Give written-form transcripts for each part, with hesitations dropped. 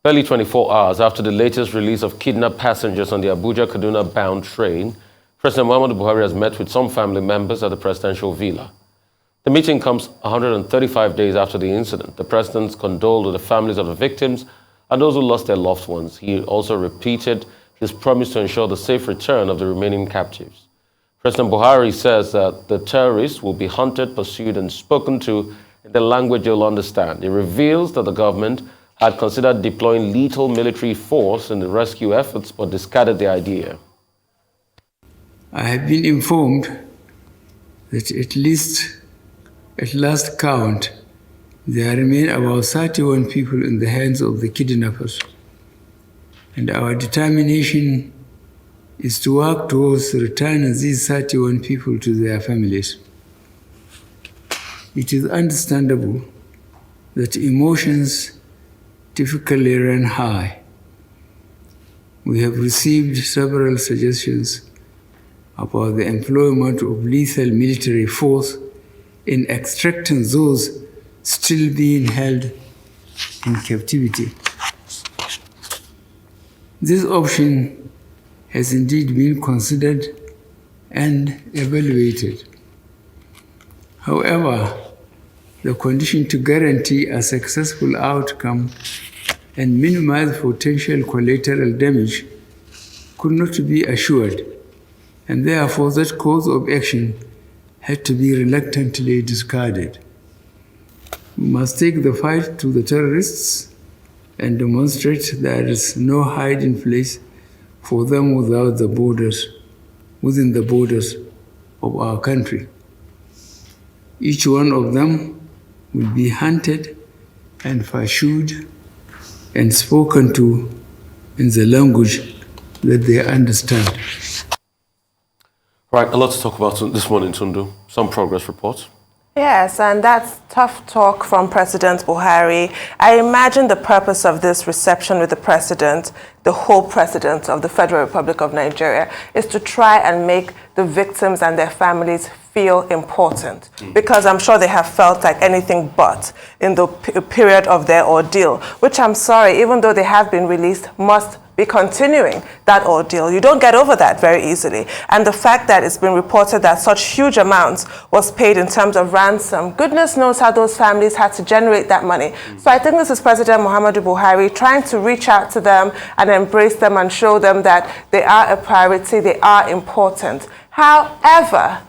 Barely 24 hours after the latest release of kidnapped passengers on the Abuja-Kaduna-bound train, President Muhammadu Buhari has met with some family members at the presidential villa. The meeting comes 135 days after the incident. The president condoled with the families of the victims and those who lost their loved ones. He also repeated his promise to ensure the safe return of the remaining captives. President Buhari says that the terrorists will be hunted, pursued, and spoken to in the language they'll understand. It reveals that the government had considered deploying lethal military force in the rescue efforts, but discarded the idea. I have been informed that at last count, there remain about 31 people in the hands of the kidnappers. And our determination is to work towards returning these 31 people to their families. It is understandable that emotions typically run high. We have received several suggestions about the employment of lethal military force in extracting those still being held in captivity. This option has indeed been considered and evaluated. However, the condition to guarantee a successful outcome and minimize potential collateral damage could not be assured, and therefore that course of action had to be reluctantly discarded. We must take the fight to the terrorists and demonstrate there is no hiding place for them within the borders of our country. Each one of them will be hunted and pursued and spoken to in the language that they understand. Right, a lot to talk about this morning, Tundu. Some progress reports. Yes, and that's tough talk from President Buhari. I imagine the purpose of this reception with the president, the whole president of the Federal Republic of Nigeria, is to try and make the victims and their families feel important, because I'm sure they have felt like anything but in the period of their ordeal, which I'm sorry, even though they have been released, must be continuing that ordeal. You don't get over that very easily. And the fact that it's been reported that such huge amounts was paid in terms of ransom, goodness knows how those families had to generate that money. So I think this is President Muhammadu Buhari trying to reach out to them and embrace them and show them that they are a priority, they are important. However,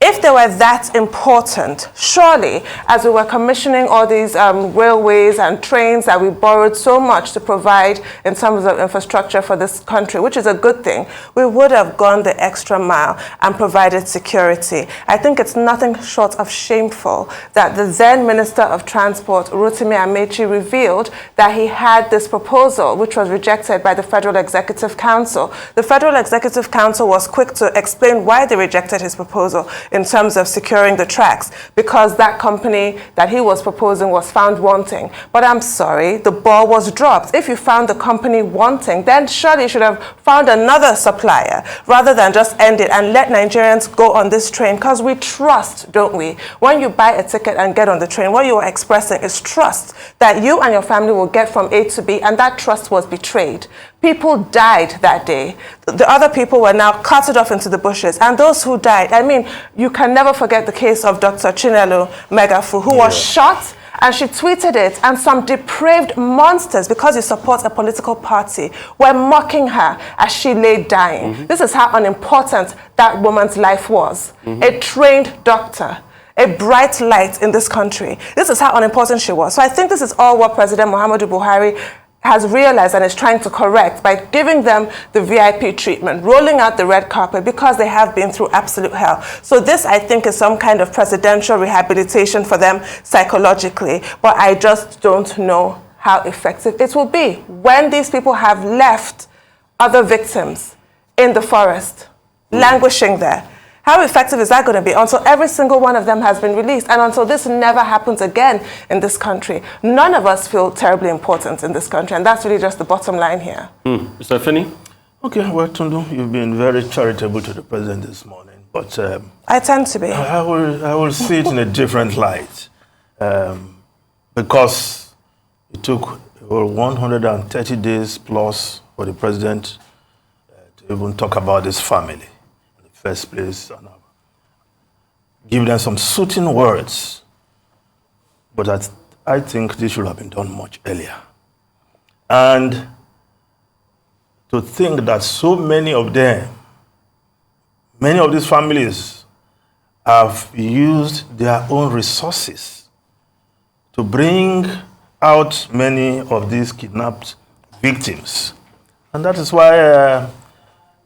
if they were that important, surely, as we were commissioning all these railways and trains that we borrowed so much to provide in terms of infrastructure for this country, which is a good thing, we would have gone the extra mile and provided security. I think it's nothing short of shameful that the then Minister of Transport, Rotimi Amechi, revealed that he had this proposal, which was rejected by the Federal Executive Council. The Federal Executive Council was quick to explain why they rejected his proposal in terms of securing the tracks, because that company that he was proposing was found wanting. But I'm sorry, the ball was dropped. If you found the company wanting, then surely you should have found another supplier rather than just end it and let Nigerians go on this train, because we trust, don't we? When you buy a ticket and get on the train, what you are expressing is trust that you and your family will get from A to B, and that trust was betrayed. People died that day. The other people were now carted off into the bushes. And those who died, I mean, you can never forget the case of Dr. Chinelo Megafu, who was shot, and she tweeted it, and some depraved monsters, because you support a political party, were mocking her as she lay dying. This is how unimportant that woman's life was. A trained doctor, a bright light in this country. This is how unimportant she was. So I think this is all what President Muhammadu Buhari has realized and is trying to correct by giving them the VIP treatment, rolling out the red carpet, because they have been through absolute hell. So this, I think, is some kind of presidential rehabilitation for them psychologically, but I just don't know how effective it will be when these people have left other victims in the forest, languishing there. How effective is that going to be until every single one of them has been released, and until this never happens again in this country? None of us feel terribly important in this country, and that's really just the bottom line here. Mr. Finney? Okay, well, Tundu, you've been very charitable to the president this morning, but I tend to be. I will see it in a different light, because it took a Well, 130 days plus for the president to even talk about this family in the first place and give them some soothing words. But I think this should have been done much earlier. And to think that so many of them, many of these families have used their own resources to bring out many of these kidnapped victims. And that is why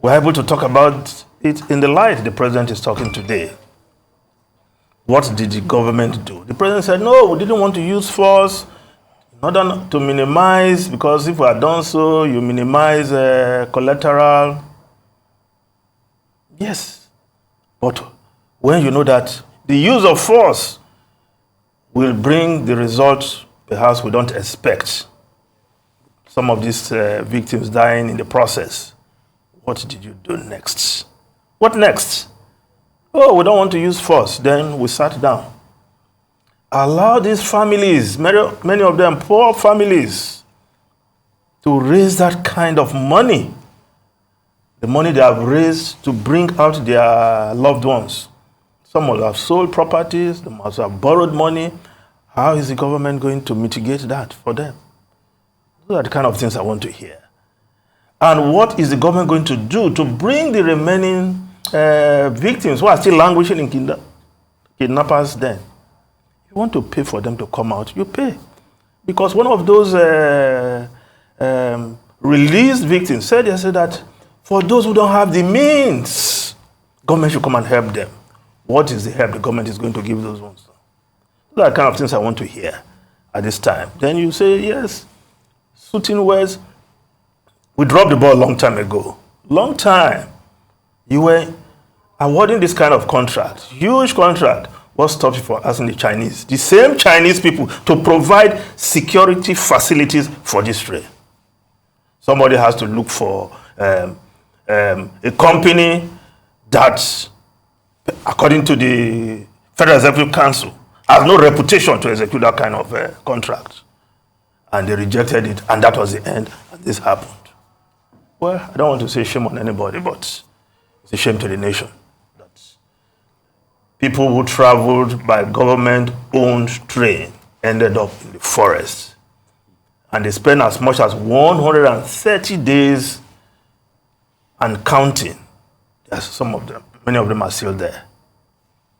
we're able to talk about it in the light the president is talking today. What did the government do? The president said, no, we didn't want to use force in order to minimize, because if we had done so, you minimize collateral. Yes, but when you know that the use of force will bring the result perhaps we don't expect, some of these victims dying in the process, what did you do next? What next? Oh, we don't want to use force. Then we sat down. Allow these families, many of them poor families, to raise that kind of money, the money they have raised to bring out their loved ones. Some will have sold properties, they must have borrowed money. How is the government going to mitigate that for them? Those are the kind of things I want to hear. And what is the government going to do to bring the remaining victims who are still languishing in kidnappers then? If you want to pay for them to come out, you pay. Because one of those released victims said that for those who don't have the means, government should come and help them. What is the help the government is going to give those ones? Those are the kind of things I want to hear at this time. Then you say, yes, soothing words. We dropped the ball a long time ago. Long time. You were awarding this kind of contract, huge contract. What stops you from asking the Chinese, the same Chinese people, to provide security facilities for this trade? Somebody has to look for a company that, according to the Federal Executive Council, has no reputation to execute that kind of contract. And they rejected it, and that was the end, and this happened. Well, I don't want to say shame on anybody, but it's a shame to the nation that people who traveled by government-owned train ended up in the forest. And they spent as much as 130 days and counting. Yes, some of them, many of them are still there.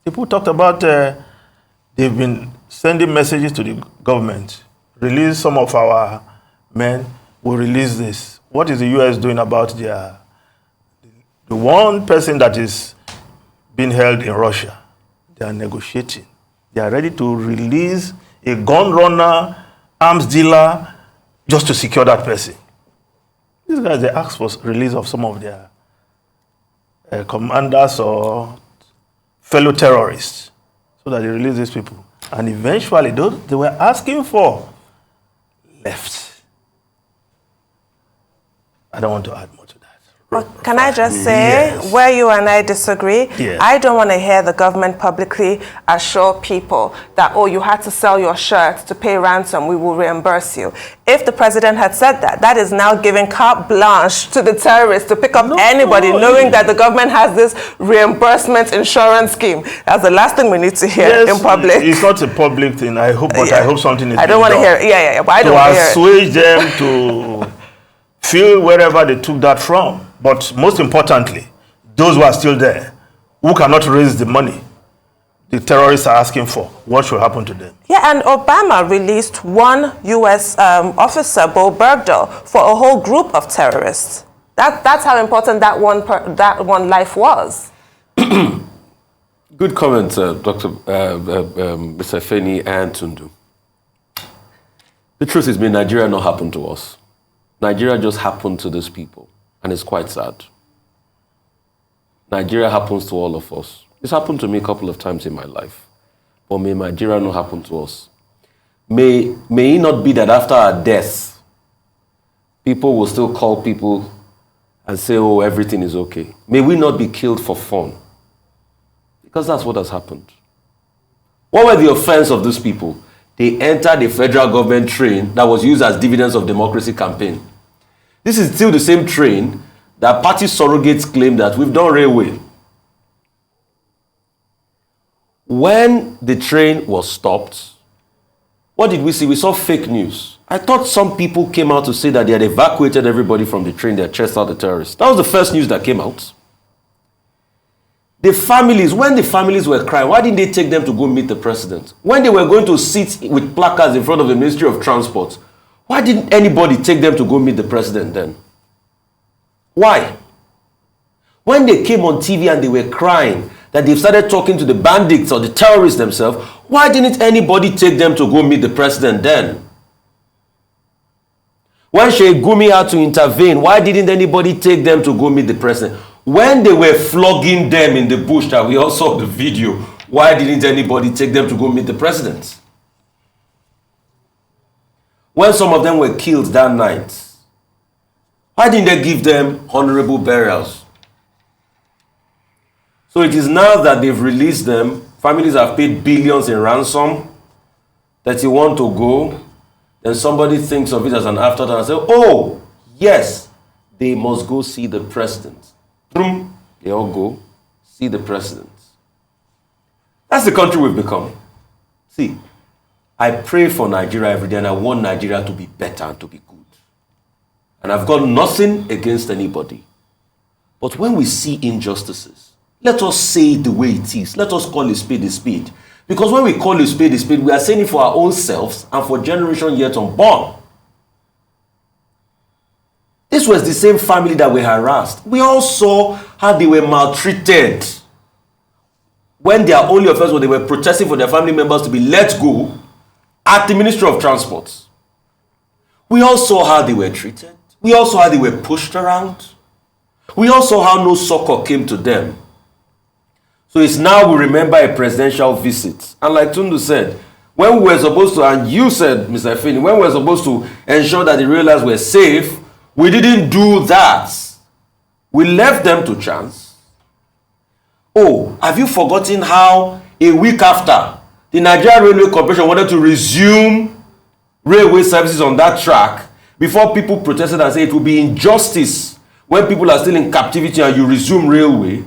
People talked about they've been sending messages to the government. Release some of our men, we'll release this. What is the U.S. doing about the one person that is being held in Russia? They are negotiating. They are ready to release a gun runner, arms dealer, just to secure that person. These guys, they ask for release of some of their commanders or fellow terrorists so that they release these people. And eventually, those they were asking for left. I don't want to add more to that. Well, can I just say, yes, where you and I disagree, yes, I don't want to hear the government publicly assure people that, oh, you had to sell your shirt to pay ransom, we will reimburse you. If the president had said that, that is now giving carte blanche to the terrorists to pick up anybody, knowing that the government has this reimbursement insurance scheme. That's the last thing we need to hear in public. It's not a public thing, I hope, but I hope something is I don't want to hear it. But I don't want to hear it. To assuage them to feel wherever they took that from. But most importantly, those who are still there, who cannot raise the money the terrorists are asking for, what should happen to them? Yeah, and Obama released one U.S. officer, Bo Bergdahl, for a whole group of terrorists. That's how important that one life was. Good comment, Dr. Mr. Feni and Tundu. The truth is, Nigeria not happened to us. Nigeria just happened to these people, and it's quite sad. Nigeria happens to all of us. It's happened to me a couple of times in my life, but may Nigeria not happen to us. May it not be that after our death, people will still call people and say, oh, everything is okay. May we not be killed for fun, because that's what has happened. What were the offense of these people? they entered the federal government train that was used as dividends of democracy campaign. This is still the same train that party surrogates claim that we've done railway. When the train was stopped, what did we see? We saw fake news. I thought some people came out to say that they had evacuated everybody from the train, they had chased out the terrorists. That was the first news that came out. The families, when the families were crying, why didn't they take them to go meet the president? When they were going to sit with placards in front of the Ministry of Transport, why didn't anybody take them to go meet the president then? Why? When they came on TV and they were crying that they've started talking to the bandits or the terrorists themselves, why didn't anybody take them to go meet the president then? When Sheikh Gumi had to intervene, why didn't anybody take them to go meet the president? When they were flogging them in the bush, that we all saw the video, why didn't anybody take them to go meet the president? When some of them were killed that night, why didn't they give them honorable burials? So it is now that they've released them, families have paid billions in ransom, that you want to go, then somebody thinks of it as an afterthought and says, oh, yes, they must go see the president. They all go see the president. That's the country we've become. See, I pray for Nigeria every day and I want Nigeria to be better and to be good. And I've got nothing against anybody. But when we see injustices, let us say it the way it is. Let us call a spade a spade. Because when we call a spade, we are saying it for our own selves and for generations yet unborn. This was the same family that were harassed. We all saw how they were maltreated. When their only offense was they were protesting for their family members to be let go at the Ministry of Transport. We all saw how they were treated. We all saw how they were pushed around. We all saw how no succor came to them. So it's now we remember a presidential visit. And like Tundu said, when we were supposed to, and you said, Mr. Fini, when we were supposed to ensure that the railways were safe, we didn't do that. We left them to chance. Oh, have you forgotten how a week after, the Nigerian Railway Corporation wanted to resume railway services on that track before people protested and said it would be injustice when people are still in captivity and you resume railway?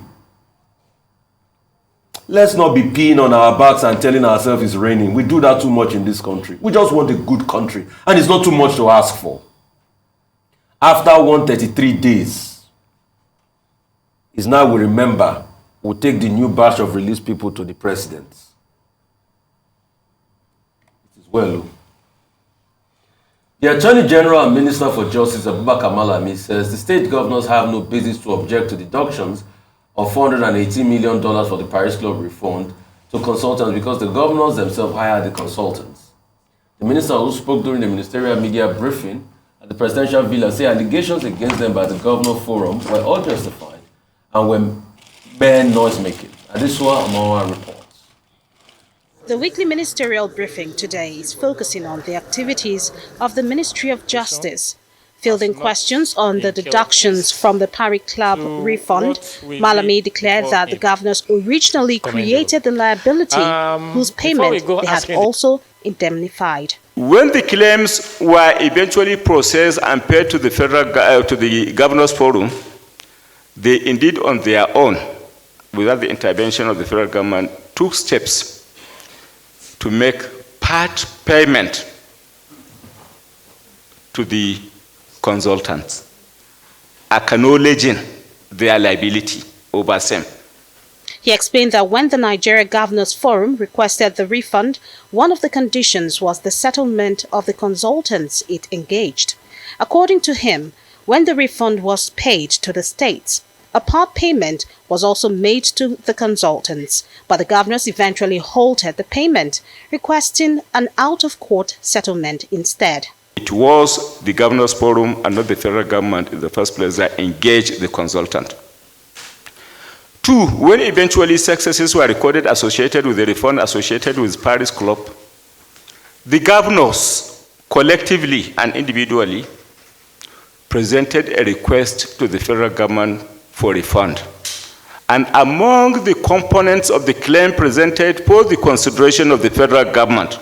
Let's not be peeing on our backs and telling ourselves it's raining. We do that too much in this country. We just want a good country. And it's not too much to ask for. After 133 days, is now we remember, we'll take the new batch of released people to the president. It is well. The Attorney General and Minister for Justice, Abubakar Malami, says the state governors have no basis to object to deductions of $418 million for the Paris Club refund to consultants because the governors themselves hired the consultants. The minister who spoke during the ministerial media briefing at the presidential villa said allegations against them by the governor forum were all justified and were bare noise-making. Adiswa Amawa reports. The weekly ministerial briefing today is focusing on the activities of the Ministry of Justice. Fielding questions on the deductions from the Paris Club refund, Malami declared that the governors originally created the liability whose payment they had also indemnified. When the claims were eventually processed and paid to the Governors Forum, they indeed on their own, without the intervention of the federal government, took steps to make part payment to the consultants, acknowledging their liability over same. He explained that when the Nigeria Governors Forum requested the refund, one of the conditions was the settlement of the consultants it engaged. According to him, when the refund was paid to the states, a part payment was also made to the consultants, but the governors eventually halted the payment, requesting an out-of-court settlement instead. It was the Governors Forum and not the federal government in the first place that engaged the consultant. Two, when eventually successes were recorded associated with the refund associated with Paris Club, the governors collectively and individually presented a request to the federal government for refund. And among the components of the claim presented for the consideration of the federal government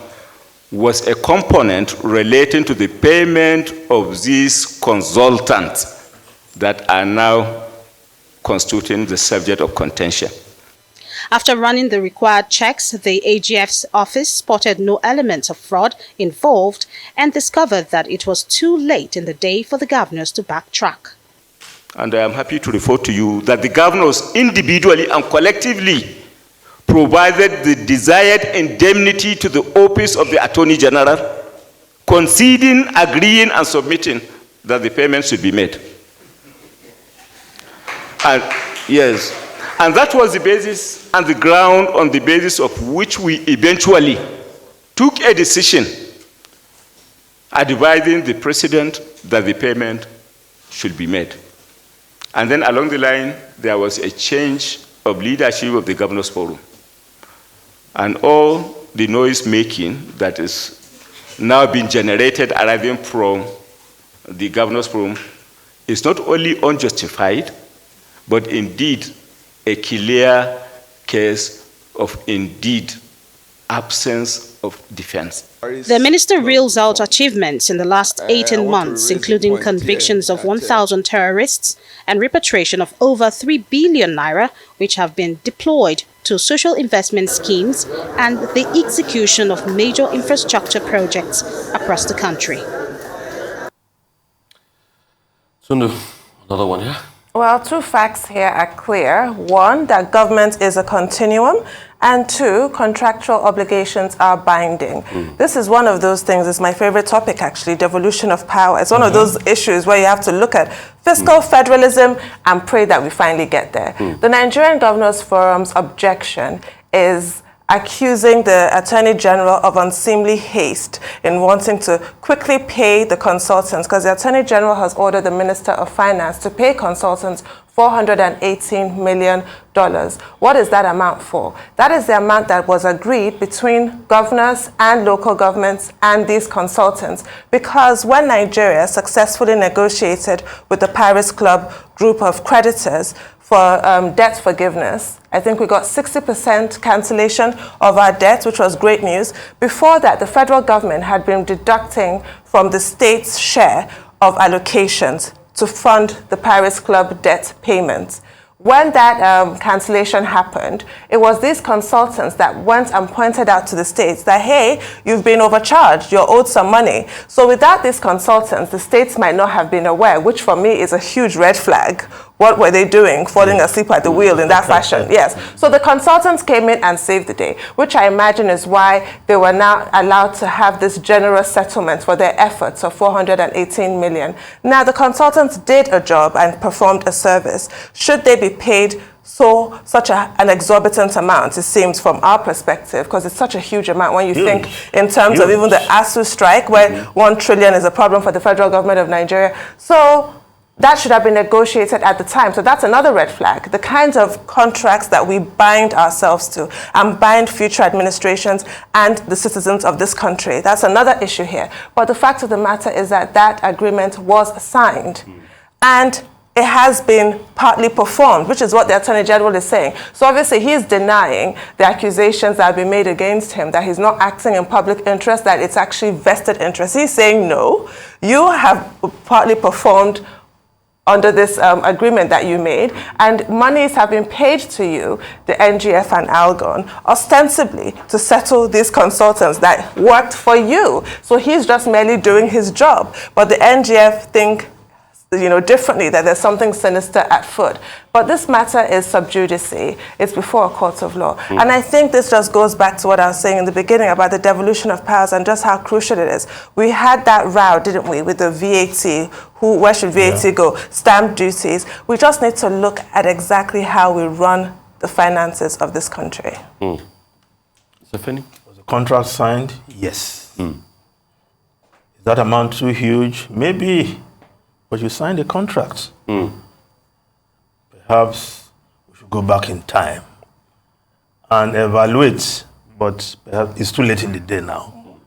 was a component relating to the payment of these consultants that are now constituting the subject of contention. After running the required checks, the AGF's office spotted no elements of fraud involved and discovered that it was too late in the day for the governors to backtrack. And I am happy to report to you that the governors individually and collectively provided the desired indemnity to the office of the Attorney General, conceding, agreeing, and submitting that the payment should be made. And yes, and that was the basis and the ground on the basis of which we eventually took a decision advising the president that the payment should be made. And then along the line, there was a change of leadership of the Governors Forum. And all the noise making that is now being generated arriving from the Governors Forum is not only unjustified, but indeed a clear case of indeed absence of defense. The minister reels out achievements in the last 18 months, including convictions of 1,000 terrorists and repatriation of over 3 billion naira, which have been deployed to social investment schemes and the execution of major infrastructure projects across the country. Sundu, another one, yeah? Well, two facts here are clear. One, that government is a continuum. And two, contractual obligations are binding. This is one of those things, it's my favorite topic actually, devolution of power. It's one of those issues where you have to look at fiscal federalism and pray that we finally get there. The Nigerian Governors Forum's objection is accusing the Attorney General of unseemly haste in wanting to quickly pay the consultants, because the Attorney General has ordered the Minister of Finance to pay consultants $418 million. What is that amount for? That is the amount that was agreed between governors and local governments and these consultants, because when Nigeria successfully negotiated with the Paris Club group of creditors for debt forgiveness, I think we got 60% cancellation of our debt, which was great news. Before that, the federal government had been deducting from the state's share of allocations to fund the Paris Club debt payments. When that cancellation happened, it was these consultants that went and pointed out to the states that, hey, you've been overcharged, you're owed some money. So without these consultants, the states might not have been aware, which for me is a huge red flag. What were they doing, falling asleep at the wheel in that fashion? Yes. So the consultants came in and saved the day, which I imagine is why they were now allowed to have this generous settlement for their efforts of $418 million. Now, the consultants did a job and performed a service. Should they be paid such an exorbitant amount, it seems, from our perspective, because it's such a huge amount when you think in terms of even the ASU strike, where 1 trillion is a problem for the federal government of Nigeria. So that should have been negotiated at the time. So that's another red flag. The kinds of contracts that we bind ourselves to and bind future administrations and the citizens of this country. That's another issue here. But the fact of the matter is that that agreement was signed. And it has been partly performed, which is what the Attorney General is saying. So obviously he's denying the accusations that have been made against him, that he's not acting in public interest, that it's actually vested interest. He's saying, no, you have partly performed under this agreement that you made, and monies have been paid to you, the NGF and Algon, ostensibly to settle these consultants that worked for you. So he's just merely doing his job. But the NGF think differently, that there's something sinister at foot. But this matter is sub judice. It's before a court of law. And I think this just goes back to what I was saying in the beginning about the devolution of powers and just how crucial it is. We had that row, didn't we, with the VAT, where should VAT go? Stamp duties. We just need to look at exactly how we run the finances of this country. Stephanie? Was the contract signed? Yes. Is that amount too huge? Maybe. But you signed a contract. Perhaps we should go back in time and evaluate, but perhaps it's too late in the day now.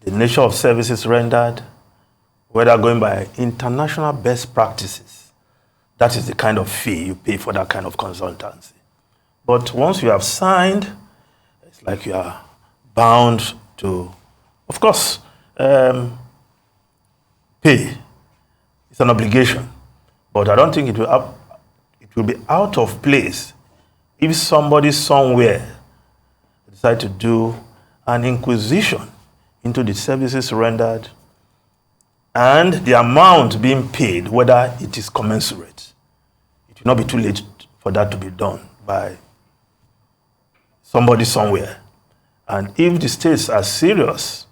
The nature of services rendered, whether going by international best practices, that is the kind of fee you pay for that kind of consultancy. But once you have signed, it's like you are bound to Of course, pay is an obligation, but I don't think it will be out of place if somebody somewhere decide to do an inquisition into the services rendered and the amount being paid, whether it is commensurate. It will not be too late for that to be done by somebody somewhere. And if the states are serious,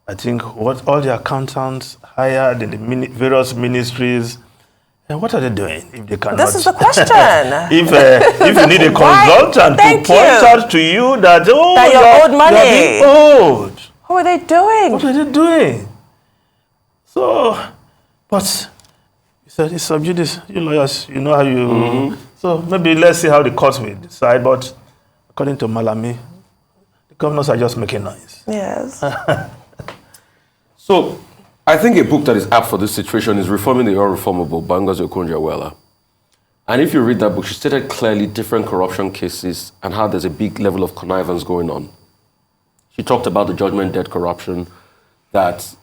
I think what all the accountants hired in the various ministries, and what are they doing if they cannot? This is the question. if you need a consultant to point out to you that that you're owed money, you're being owed. What are they doing? What are they doing? So, but you said it's sub judice. You lawyers, you know how you. So maybe let's see how the courts will decide. But according to Malami, the governors are just making noise. Yes. So, I think a book that is apt for this situation is Reforming the Unreformable by Ngozi Okonjo-Iweala. And if you read that book, she stated clearly different corruption cases and how there's a big level of connivance going on. She talked about the judgment debt corruption, that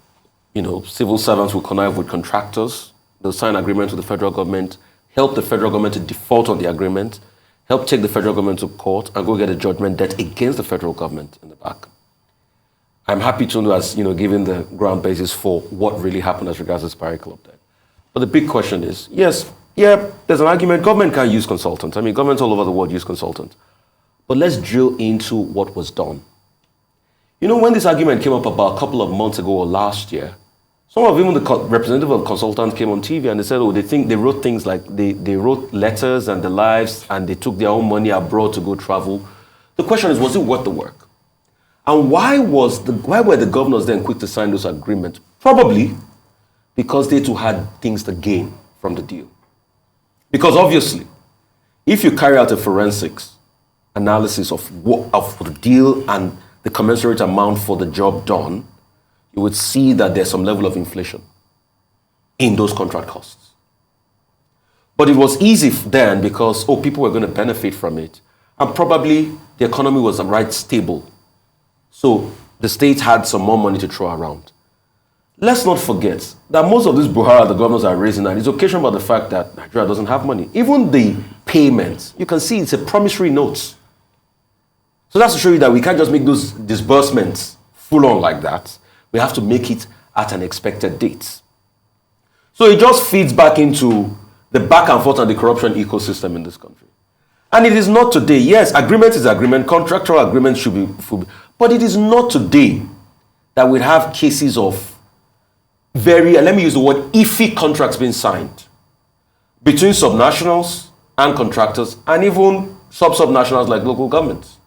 civil servants will connive with contractors, they'll sign agreements with the federal government, help the federal government to default on the agreement, help take the federal government to court and go get a judgment debt against the federal government in the back. I'm happy to know as, given the ground basis for what really happened as regards to Spire Club debt. But the big question is, there's an argument, government can use consultants. I mean, governments all over the world use consultants. But let's drill into what was done. When this argument came up about a couple of months ago or last year, some of even the representative of consultants came on TV and they said, they wrote things like they wrote letters and the lives and they took their own money abroad to go travel. The question is, was it worth the work? And why were the governors then quick to sign those agreements? Probably because they too had things to gain from the deal. Because obviously, if you carry out a forensics analysis of the deal and the commensurate amount for the job done, you would see that there's some level of inflation in those contract costs. But it was easy then because, people were going to benefit from it. And probably the economy was right stable. So the state had some more money to throw around. Let's not forget that most of this Buhari the governors are raising and is occasioned by the fact that Nigeria doesn't have money. Even the payments, you can see it's a promissory note. So that's to show you that we can't just make those disbursements full on like that. We have to make it at an expected date. So it just feeds back into the back and forth and the corruption ecosystem in this country. And it is not today. Yes, agreement is agreement. Contractual agreement should be full. But it is not today that we have cases of let me use the word, iffy contracts being signed between subnationals and contractors and even sub-subnationals like local governments.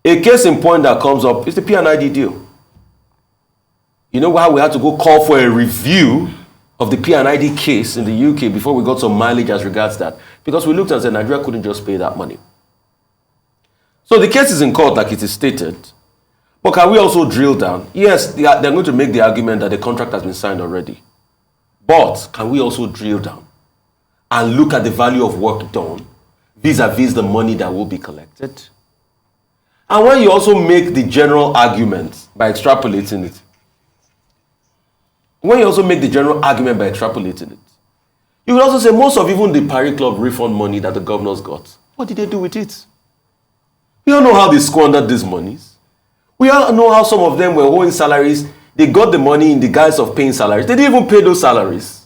A case in point that comes up is the P&ID deal. You know how we had to go call for a review of the P&ID case in the UK before we got some mileage as regards that? Because we looked and said Nigeria couldn't just pay that money. So the case is in court like it is stated. But can we also drill down? Yes, they're going to make the argument that the contract has been signed already. But can we also drill down and look at the value of work done vis-a-vis the money that will be collected? And when you also make the general argument by extrapolating it, you will also say most of even the Spire Club refund money that the governors got, what did they do with it? We all know how they squandered these monies. We all know how some of them were owing salaries. They got the money in the guise of paying salaries. They didn't even pay those salaries.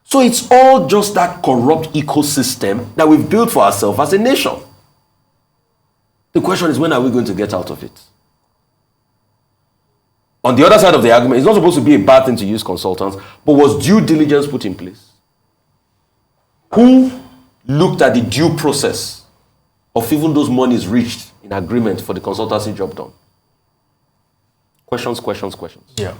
So it's all just that corrupt ecosystem that we've built for ourselves as a nation. The question is, when are we going to get out of it? On the other side of the argument, it's not supposed to be a bad thing to use consultants, but was due diligence put in place? Who looked at the due process of even those monies reached in agreement for the consultancy job done? Questions. Yeah.